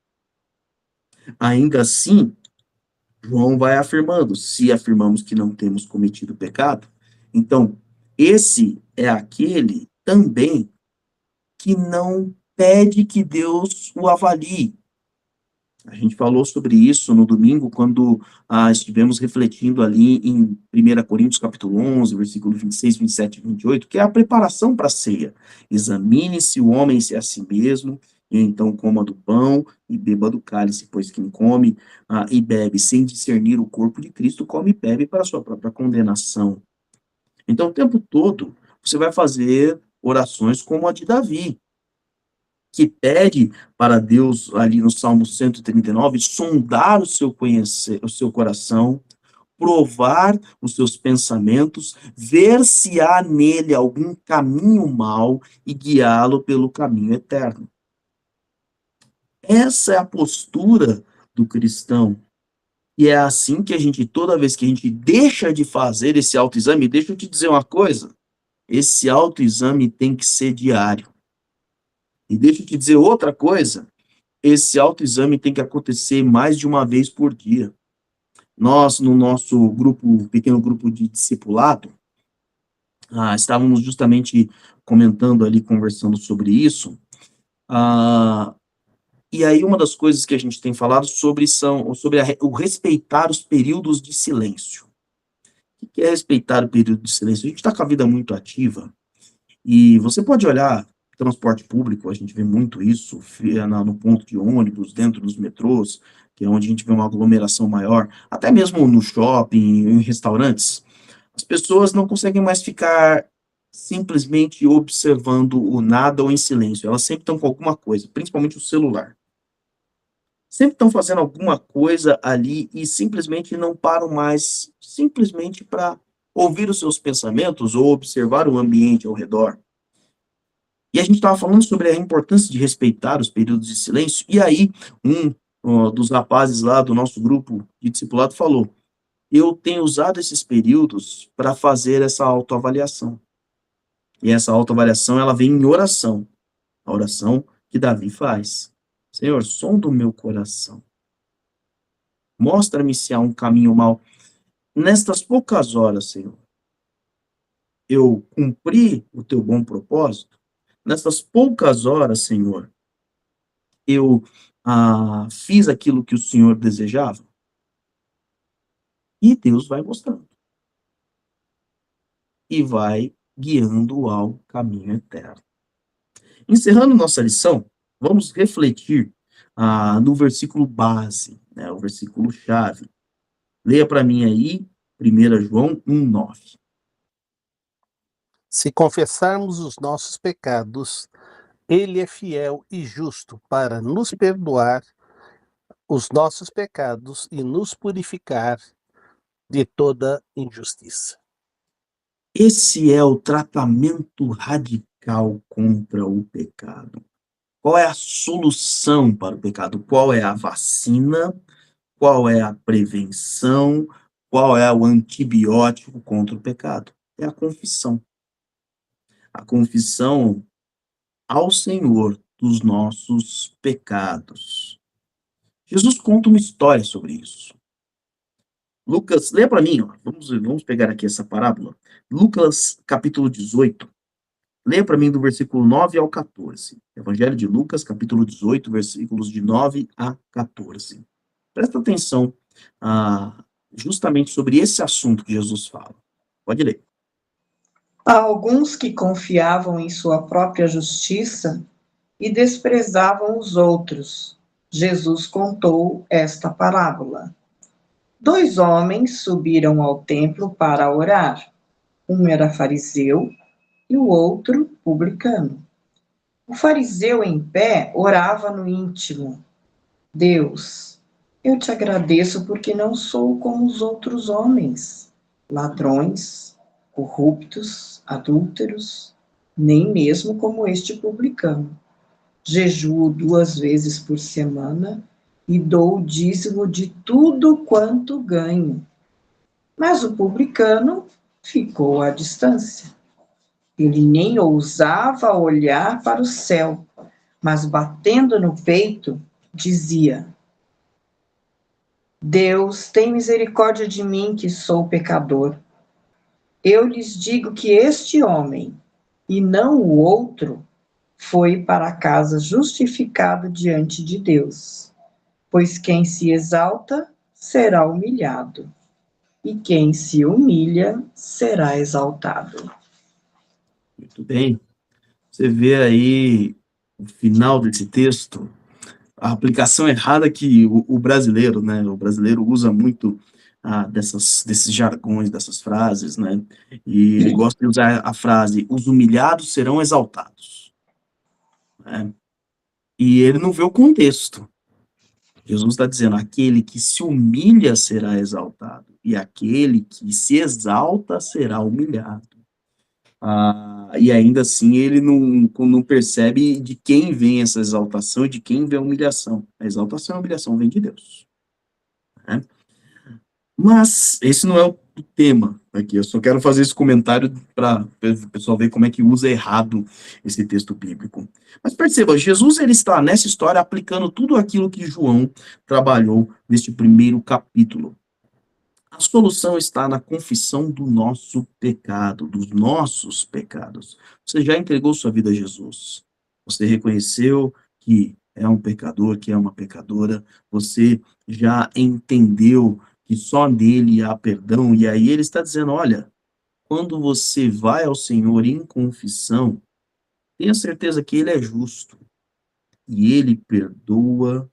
Ainda assim, João vai afirmando, se afirmamos que não temos cometido pecado, então, esse é aquele também que não pede que Deus o avalie. A gente falou sobre isso no domingo, quando estivemos refletindo ali em 1 Coríntios capítulo 11, versículo 26, 27 e 28, que é a preparação para a ceia. Examine-se o homem se a si mesmo, e então coma do pão e beba do cálice, pois quem come e bebe sem discernir o corpo de Cristo, come e bebe para a sua própria condenação. Então, o tempo todo, você vai fazer orações como a de Davi, que pede para Deus, ali no Salmo 139, sondar o seu coração, provar os seus pensamentos, ver se há nele algum caminho mau e guiá-lo pelo caminho eterno. Essa é a postura do cristão. E é assim que a gente, toda vez que a gente deixa de fazer esse autoexame, deixa eu te dizer uma coisa, esse autoexame tem que ser diário. E deixa eu te dizer outra coisa, esse autoexame tem que acontecer mais de uma vez por dia. Nós, no nosso grupo, pequeno grupo de discipulado, estávamos justamente comentando ali, conversando sobre isso, e aí uma das coisas que a gente tem falado sobre o respeitar os períodos de silêncio. O que é respeitar o período de silêncio? A gente está com a vida muito ativa, e você pode olhar transporte público, a gente vê muito isso, no ponto de ônibus, dentro dos metrôs, que é onde a gente vê uma aglomeração maior, até mesmo no shopping, em restaurantes. As pessoas não conseguem mais ficar simplesmente observando o nada ou em silêncio. Elas sempre estão com alguma coisa, principalmente o celular. Sempre estão fazendo alguma coisa ali e simplesmente não param mais, simplesmente para ouvir os seus pensamentos ou observar o ambiente ao redor. E a gente estava falando sobre a importância de respeitar os períodos de silêncio, e aí dos rapazes lá do nosso grupo de discipulado falou: eu tenho usado esses períodos para fazer essa autoavaliação. E essa autoavaliação, ela vem em oração. A oração que Davi faz. Senhor, sonda o meu coração. Mostra-me se há um caminho mau. Nestas poucas horas, Senhor, eu cumpri o teu bom propósito. Nestas poucas horas, Senhor, eu fiz aquilo que o Senhor desejava. E Deus vai mostrando. E vai guiando ao caminho eterno. Encerrando nossa lição, vamos refletir no versículo base, né, o versículo chave. Leia para mim aí, 1 João 1,9. Se confessarmos os nossos pecados, Ele é fiel e justo para nos perdoar os nossos pecados e nos purificar de toda injustiça. Esse é o tratamento radical contra o pecado. Qual é a solução para o pecado? Qual é a vacina? Qual é a prevenção? Qual é o antibiótico contra o pecado? É a confissão. A confissão ao Senhor dos nossos pecados. Jesus conta uma história sobre isso. Lucas, lê para mim, ó. Vamos pegar aqui essa parábola. Lucas, capítulo 18. Leia para mim do versículo 9 ao 14. Evangelho de Lucas, capítulo 18, versículos de 9 a 14. Presta atenção justamente sobre esse assunto que Jesus fala. Pode ler. Há alguns que confiavam em sua própria justiça e desprezavam os outros. Jesus contou esta parábola. 2 homens subiram ao templo para orar. Um era fariseu e o outro publicano. O fariseu em pé orava no íntimo: Deus, eu te agradeço porque não sou como os outros homens, ladrões, corruptos, adúlteros, nem mesmo como este publicano. Jejuo 2 vezes por semana e dou o dízimo de tudo quanto ganho. Mas o publicano ficou à distância. Ele nem ousava olhar para o céu, mas batendo no peito, dizia: Deus, tem misericórdia de mim, que sou pecador. Eu lhes digo que este homem, e não o outro, foi para casa justificado diante de Deus. Pois quem se exalta será humilhado, e quem se humilha será exaltado. Muito bem. Você vê aí o final desse texto, a aplicação errada que o brasileiro, né? O brasileiro usa muito desses jargões, dessas frases, né? E ele gosta de usar a frase: os humilhados serão exaltados. Né? E ele não vê o contexto. Jesus está dizendo: aquele que se humilha será exaltado, e aquele que se exalta será humilhado. E ainda assim ele não percebe de quem vem essa exaltação e de quem vem a humilhação. A exaltação e a humilhação vem de Deus. Né? Mas esse não é o tema aqui. Eu só quero fazer esse comentário para o pessoal ver como é que usa errado esse texto bíblico. Mas perceba, Jesus ele está nessa história aplicando tudo aquilo que João trabalhou neste primeiro capítulo. A solução está na confissão do nosso pecado, dos nossos pecados. Você já entregou sua vida a Jesus. Você reconheceu que é um pecador, que é uma pecadora. Você já entendeu que só nele há perdão. E aí ele está dizendo, olha, quando você vai ao Senhor em confissão, Tenha certeza que ele é justo, e ele perdoa,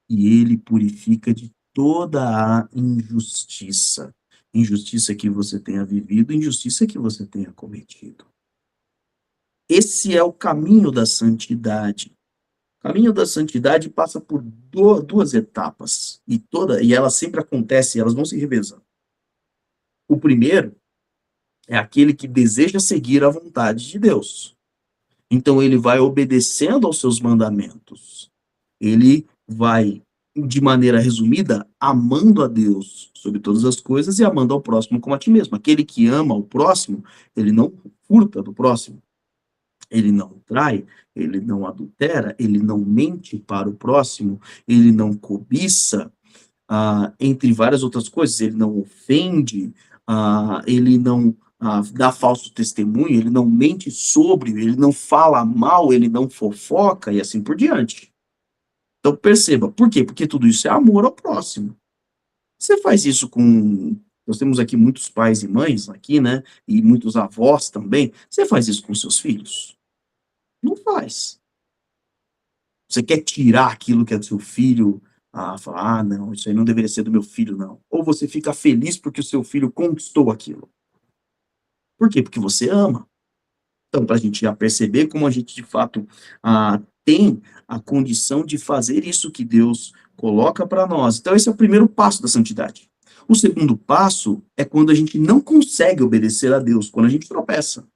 e ele purifica de toda a injustiça. Injustiça que você tenha vivido, injustiça que você tenha cometido. Esse é o caminho da santidade. O caminho da santidade passa por duas etapas, e elas sempre acontecem, elas vão se revezando. O primeiro é aquele que deseja seguir a vontade de Deus. Então ele vai obedecendo aos seus mandamentos. Ele vai, de maneira resumida, amando a Deus sobre todas as coisas e amando ao próximo como a ti mesmo. Aquele que ama o próximo, ele não furta do próximo, ele não trai, ele não adultera, ele não mente para o próximo, ele não cobiça, entre várias outras coisas, ele não ofende, ele não dá falso testemunho, ele não mente sobre, ele não fala mal, ele não fofoca e assim por diante. Então perceba, por quê? Porque tudo isso é amor ao próximo. Você faz isso com. Nós temos aqui muitos pais e mães aqui, né? E muitos avós também. Você faz isso com seus filhos? Não faz. Você quer tirar aquilo que é do seu filho, falar, não, isso aí não deveria ser do meu filho, não. Ou você fica feliz porque o seu filho conquistou aquilo. Por quê? Porque você ama. Então, para a gente já perceber como a gente, de fato, tem a condição de fazer isso que Deus coloca para nós. Então, esse é o primeiro passo da santidade. O segundo passo é quando a gente não consegue obedecer a Deus, quando a gente tropeça.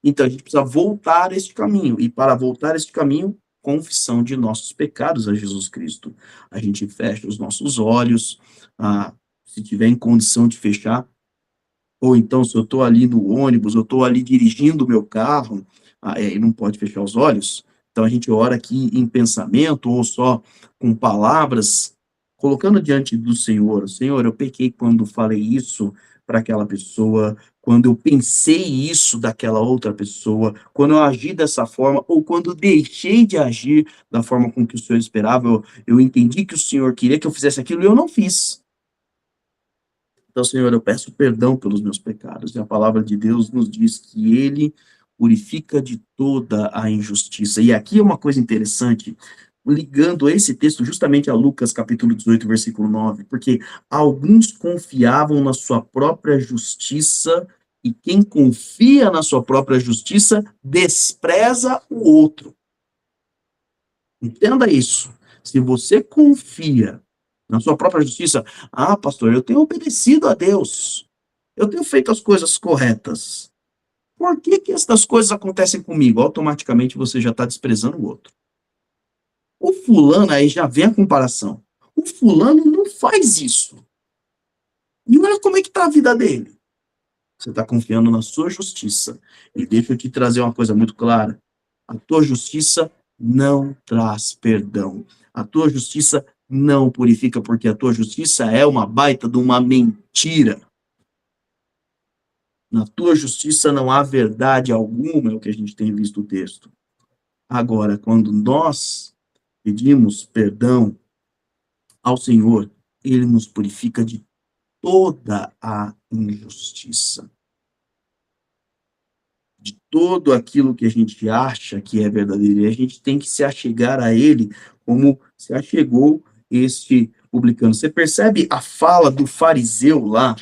Então, a gente precisa voltar a este caminho. E para voltar a este caminho, confissão de nossos pecados a Jesus Cristo. A gente fecha os nossos olhos, se tiver em condição de fechar, ou então se eu estou ali no ônibus, eu estou ali dirigindo o meu carro, e não pode fechar os olhos, então a gente ora aqui em pensamento, ou só com palavras, colocando diante do Senhor, Senhor, eu pequei quando falei isso para aquela pessoa, quando eu pensei isso daquela outra pessoa, quando eu agi dessa forma, ou quando eu deixei de agir da forma com que o Senhor esperava, eu entendi que o Senhor queria que eu fizesse aquilo e eu não fiz. Então, Senhor, eu peço perdão pelos meus pecados. E a palavra de Deus nos diz que Ele purifica de toda a injustiça. E aqui é uma coisa interessante, ligando esse texto justamente a Lucas capítulo 18, versículo 9, porque alguns confiavam na sua própria justiça, e quem confia na sua própria justiça despreza o outro. Entenda isso. Se você confia na sua própria justiça, pastor, eu tenho obedecido a Deus, eu tenho feito as coisas corretas. Por que que estas coisas acontecem comigo? Automaticamente você já está desprezando o outro. O fulano, aí já vem a comparação. O fulano não faz isso. E olha como é que está a vida dele. Você está confiando na sua justiça. E deixa eu te trazer uma coisa muito clara. A tua justiça não traz perdão. A tua justiça não purifica, porque a tua justiça é uma baita de uma mentira. Na tua justiça não há verdade alguma, é o que a gente tem visto o texto. Agora, quando nós pedimos perdão ao Senhor, Ele nos purifica de toda a injustiça. De todo aquilo que a gente acha que é verdadeiro. E a gente tem que se achegar a Ele como se achegou este publicano. Você percebe a fala do fariseu lá?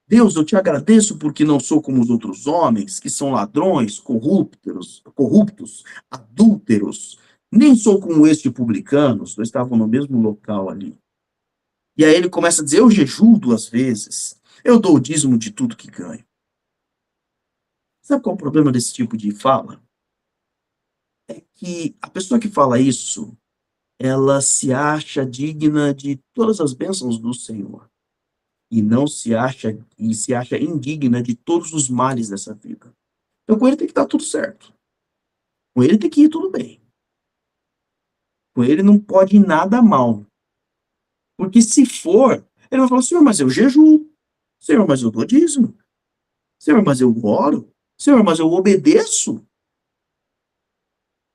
Deus, eu te agradeço porque não sou como os outros homens, que são ladrões, corruptos, adúlteros. Nem sou como este publicano. Nós estavam no mesmo local ali. E aí ele começa a dizer, eu jejuo 2 vezes. Eu dou o dízimo de tudo que ganho. Sabe qual é o problema desse tipo de fala? É que a pessoa que fala isso, ela se acha digna de todas as bênçãos do Senhor. E não se acha indigna de todos os males dessa vida. Então com ele tem que estar tudo certo. Com ele tem que ir tudo bem. Com ele não pode ir nada mal. Porque se for, ele vai falar, Senhor, mas eu jejuo. Senhor, mas eu dou dízimo. Senhor, mas eu oro. Senhor, mas eu obedeço.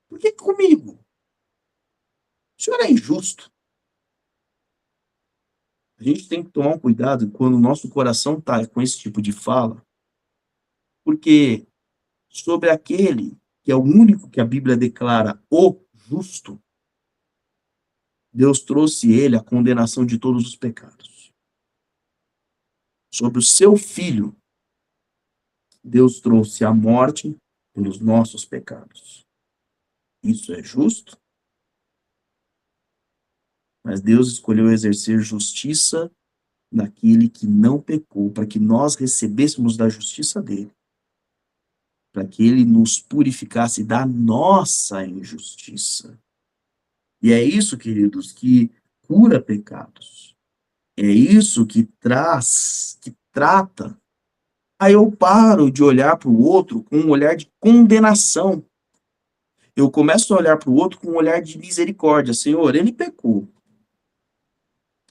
Por que comigo? O Senhor é injusto. A gente tem que tomar um cuidado quando o nosso coração está com esse tipo de fala, porque sobre aquele que é o único que a Bíblia declara o justo, Deus trouxe ele a condenação de todos os pecados. Sobre o seu filho, Deus trouxe a morte pelos nossos pecados. Isso é justo? Mas Deus escolheu exercer justiça naquele que não pecou, para que nós recebêssemos da justiça dele, para que ele nos purificasse da nossa injustiça. E é isso, queridos, que cura pecados. É isso que traz, que trata. Aí eu paro de olhar para o outro com um olhar de condenação. Eu começo a olhar para o outro com um olhar de misericórdia. Senhor, ele pecou.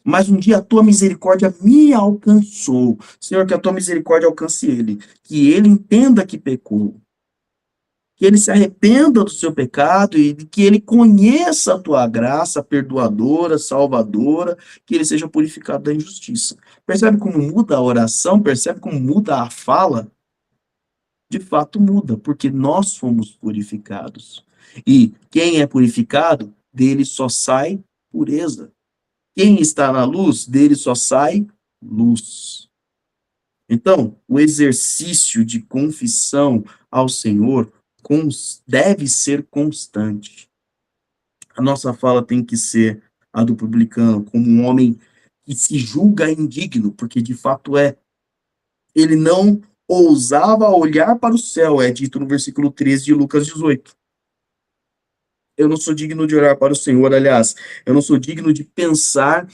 Mas um dia a tua misericórdia me alcançou. Senhor, que a tua misericórdia alcance ele. Que ele entenda que pecou. Que ele se arrependa do seu pecado e que ele conheça a tua graça perdoadora, salvadora, que ele seja purificado da injustiça. Percebe como muda a oração? Percebe como muda a fala? De fato muda, porque nós fomos purificados. E quem é purificado, dele só sai pureza. Quem está na luz, dele só sai luz. Então, o exercício de confissão ao Senhor deve ser constante. A nossa fala tem que ser a do publicano, como um homem que se julga indigno, porque de fato é. Ele não ousava olhar para o céu, é dito no versículo 13 de Lucas 18. Eu não sou digno de olhar para o Senhor, aliás, eu não sou digno de pensar,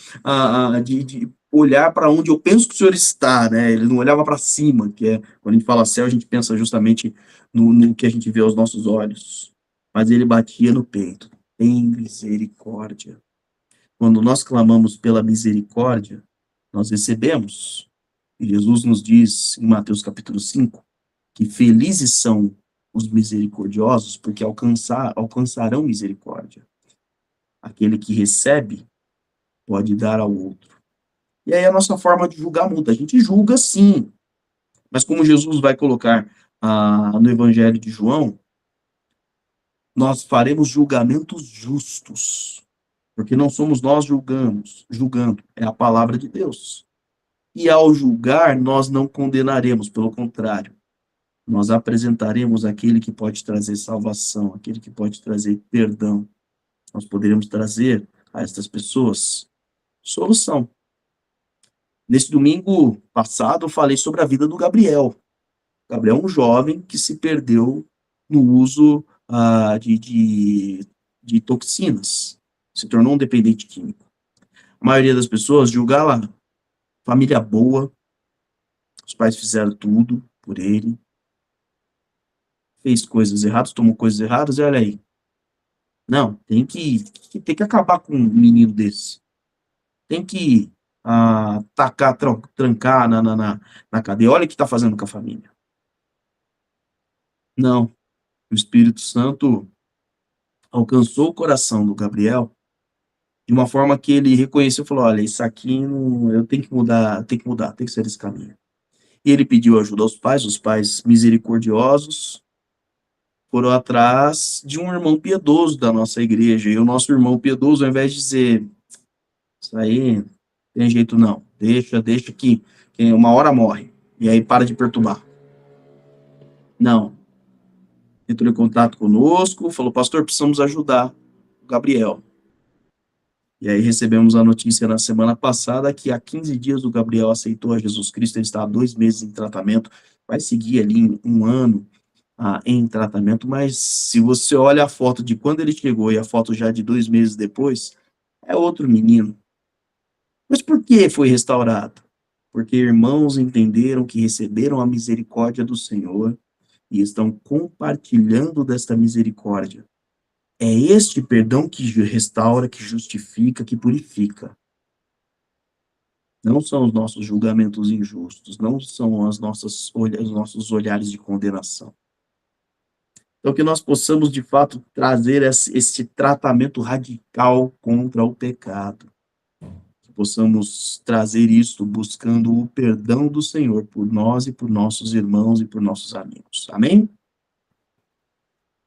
de olhar para onde eu penso que o Senhor está, né? Ele não olhava para cima, que é, quando a gente fala céu, a gente pensa justamente no que a gente vê aos nossos olhos. Mas ele batia no peito, tem misericórdia. Quando nós clamamos pela misericórdia, nós recebemos. E Jesus nos diz, em Mateus capítulo 5, que felizes são os misericordiosos, porque alcançarão misericórdia. Aquele que recebe pode dar ao outro. E aí a nossa forma de julgar muda. A gente julga sim, mas como Jesus vai colocar no Evangelho de João, nós faremos julgamentos justos, porque não somos nós julgando, é a palavra de Deus. E ao julgar, nós não condenaremos, pelo contrário, nós apresentaremos aquele que pode trazer salvação, aquele que pode trazer perdão. Nós poderemos trazer a estas pessoas solução. Nesse domingo passado, eu falei sobre a vida do Gabriel. Gabriel é um jovem que se perdeu no uso de toxinas, se tornou um dependente químico. A maioria das pessoas julga lá, família boa, os pais fizeram tudo por ele, fez coisas erradas, tomou coisas erradas, e olha aí. Não, tem que acabar com um menino desse. Tem que trancar na cadeia. Olha o que está fazendo com a família. Não. O Espírito Santo alcançou o coração do Gabriel de uma forma que ele reconheceu e falou, olha, isso aqui eu tenho que mudar, tem que ser esse caminho. E ele pediu ajuda aos pais, os pais misericordiosos foram atrás de um irmão piedoso da nossa igreja, e o nosso irmão piedoso, ao invés de dizer, isso aí tem jeito não, deixa que uma hora morre, e aí para de perturbar. Não. Entrou em contato conosco, falou, pastor, precisamos ajudar o Gabriel. E aí recebemos a notícia na semana passada que há 15 dias o Gabriel aceitou a Jesus Cristo, ele está há 2 meses em tratamento, vai seguir ali 1 ano em tratamento, mas se você olha a foto de quando ele chegou e a foto já de 2 meses depois, é outro menino. Mas por que foi restaurado? Porque irmãos entenderam que receberam a misericórdia do Senhor e estão compartilhando desta misericórdia. É este perdão que restaura, que justifica, que purifica. Não são os nossos julgamentos injustos, não são os nossos olhares de condenação. Então, que nós possamos, de fato, trazer esse tratamento radical contra o pecado. Que possamos trazer isso buscando o perdão do Senhor por nós e por nossos irmãos e por nossos amigos. Amém?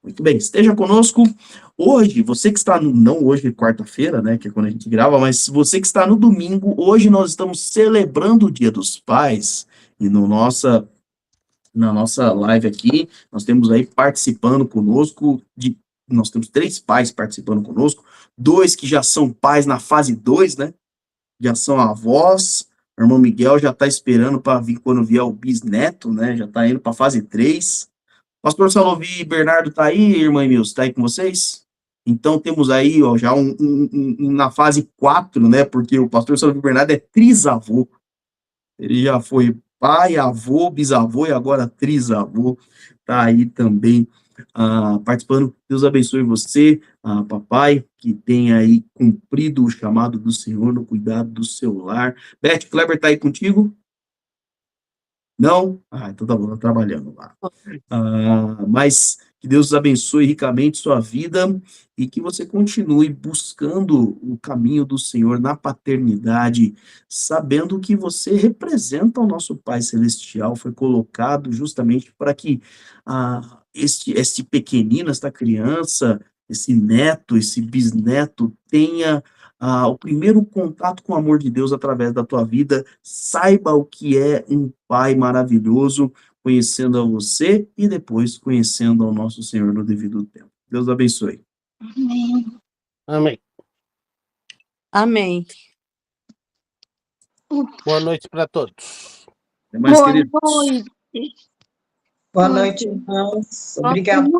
Muito bem, esteja conosco hoje, você que está no, não hoje, quarta-feira, né, que é quando a gente grava, mas você que está no domingo, hoje nós estamos celebrando o Dia dos Pais, e na nossa live aqui, nós temos aí participando conosco, nós temos 3 pais participando conosco, 2 que já são pais na fase 2, né, já são avós, o irmão Miguel já está esperando para vir quando vier o bisneto, né, já está indo para a fase 3, Pastor Salovi Bernardo tá aí, irmã Emilson, tá aí com vocês? Então temos aí, ó, já na fase 4, né? Porque o pastor Salovi Bernardo é trisavô. Ele já foi pai, avô, bisavô e agora trisavô. Tá aí também participando. Deus abençoe você, papai, que tenha aí cumprido o chamado do Senhor no cuidado do seu lar. Beth Kleber tá aí contigo? Não? Então tá bom, tá trabalhando lá. Mas que Deus abençoe ricamente sua vida e que você continue buscando o caminho do Senhor na paternidade, sabendo que você representa o nosso Pai Celestial, foi colocado justamente para que este pequenino, esta criança, esse neto, esse bisneto tenha o primeiro contato com o amor de Deus através da tua vida, saiba o que é um pai maravilhoso, conhecendo a você e depois conhecendo ao nosso Senhor no devido tempo. Deus abençoe. Amém. Amém. Amém. Boa noite para todos. Até mais, Boa queridos. noite. Boa noite, irmãos. Nossa, Obrigado.